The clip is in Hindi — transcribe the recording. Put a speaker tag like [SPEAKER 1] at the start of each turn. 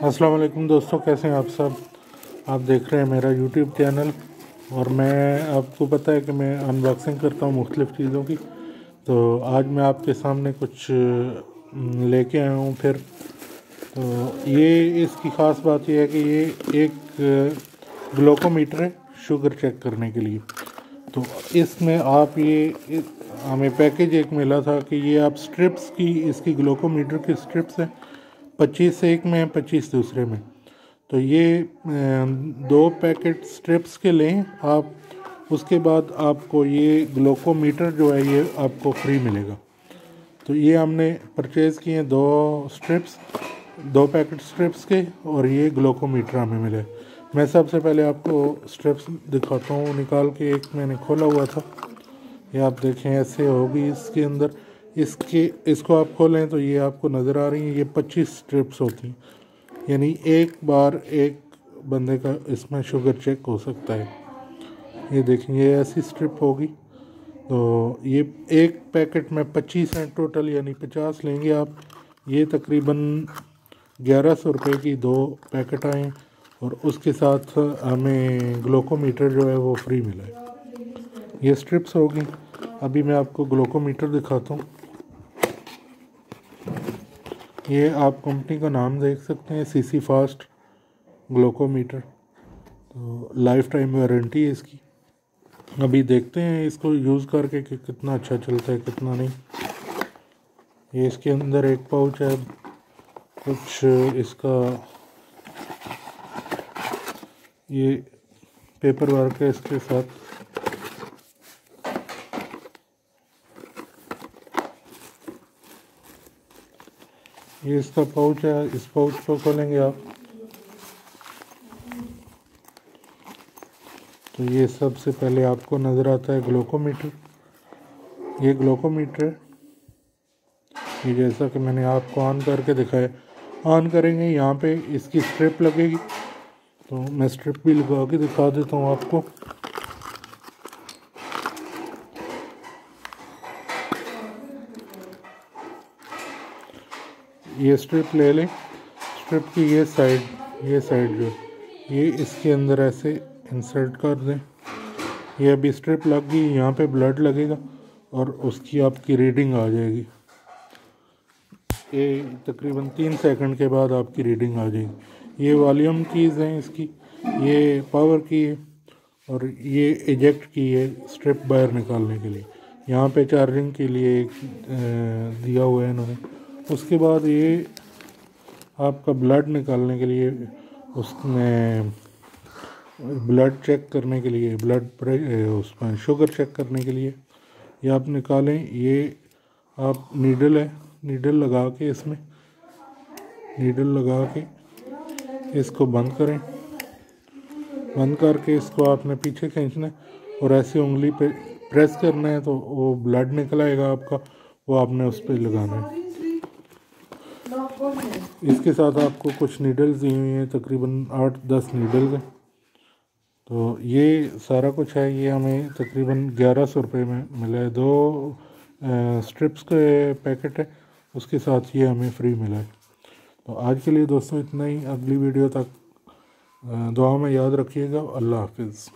[SPEAKER 1] अस्सलाम वालेकुम दोस्तों, कैसे हैं आप सब। आप देख रहे हैं मेरा यूट्यूब चैनल और मैं आपको पता है कि मैं अनबॉक्सिंग करता हूँ मुख्तलिफ़ चीज़ों की। तो आज मैं आपके सामने कुछ लेके आया हूँ फिर। तो ये इसकी ख़ास बात यह है कि ये एक ग्लूकोमीटर है शुगर चेक करने के लिए। तो इसमें आप ये हमें पैकेज एक मिला था कि ये आप स्ट्रिप्स की इसकी ग्लूकोमीटर की स्ट्रिप्स हैं, 25 एक में 25 दूसरे में। तो ये 2 पैकेट स्ट्रिप्स के लें आप। उसके बाद आपको ये ग्लूकोमीटर जो है ये आपको फ्री मिलेगा। तो ये हमने परचेज़ किए हैं 2 स्ट्रिप्स, 2 पैकेट स्ट्रिप्स के, और ये ग्लूकोमीटर हमें मिले। मैं सबसे पहले आपको स्ट्रिप्स दिखाता हूँ निकाल के। एक मैंने खोला हुआ था, ये आप देखें ऐसे होगी इसके अंदर। इसको आप खोलें तो ये आपको नज़र आ रही है, ये 25 स्ट्रिप्स होती हैं, यानी एक बार एक बंदे का इसमें शुगर चेक हो सकता है। ये देखें, ये ऐसी स्ट्रिप होगी। तो ये एक पैकेट में 25 हैं टोटल, यानी 50 लेंगे आप। ये तकरीबन 1100 रुपये की 2 पैकेट आए हैं, और उसके साथ हमें ग्लूकोमीटर जो है वो फ्री मिला है। ये स्ट्रिप्स होगी। अभी मैं आपको ग्लूकोमीटर दिखाता हूँ। ये आप कंपनी का नाम देख सकते हैं, सीसी फास्ट ग्लूकोमीटर। तो लाइफ टाइम वारंटी है इसकी। अभी देखते हैं इसको यूज़ करके कि कितना अच्छा चलता है कितना नहीं। ये इसके अंदर एक पाउच है, कुछ इसका ये पेपर वर्क है इसके साथ। ये इसका पाउच है, इस पाउच को खोलेंगे आप तो ये सबसे पहले आपको नज़र आता है ग्लूकोमीटर। ये ग्लूकोमीटर है, ये जैसा कि मैंने आपको ऑन करके दिखाया। ऑन करेंगे, यहाँ पे इसकी स्ट्रिप लगेगी। तो मैं स्ट्रिप भी लगा के दिखा देता हूँ आपको। ये स्ट्रिप ले लें। स्ट्रिप की ये साइड जो ये इसके अंदर ऐसे इंसर्ट कर दें। ये अभी स्ट्रिप लग गई, यहाँ पे ब्लड लगेगा और उसकी आपकी रीडिंग आ जाएगी। ये तकरीबन 3 सेकंड के बाद आपकी रीडिंग आ जाएगी। ये वॉल्यूम कीज़ हैं इसकी, ये पावर की है, और ये इजेक्ट की है स्ट्रिप बाहर निकालने के लिए। यहाँ पे चार्जिंग के लिए एक दिया हुआ है इन्होंने। उसके बाद ये आपका ब्लड निकालने के लिए, उसमें ब्लड चेक करने के लिए, उसमें शुगर चेक करने के लिए ये आप निकालें। ये आप नीडल है, नीडल लगा के इसमें नीडल लगा के इसको बंद करें। बंद करके इसको आपने पीछे खींचना है और ऐसे उंगली पे प्रेस करना है, तो वो ब्लड निकल आएगा आपका, वो आपने उस पर लगाना है। इसके साथ आपको कुछ नीडल्स दी हुई हैं, तकरीबन 8-10 नीडल्स हैं। तो ये सारा कुछ है। ये हमें तकरीबन 1100 रुपये में मिला है। 2 स्ट्रिप्स के पैकेट है, उसके साथ ये हमें फ्री मिला है। तो आज के लिए दोस्तों इतना ही। अगली वीडियो तक दुआ में याद रखिएगा। अल्लाह हाफिज़।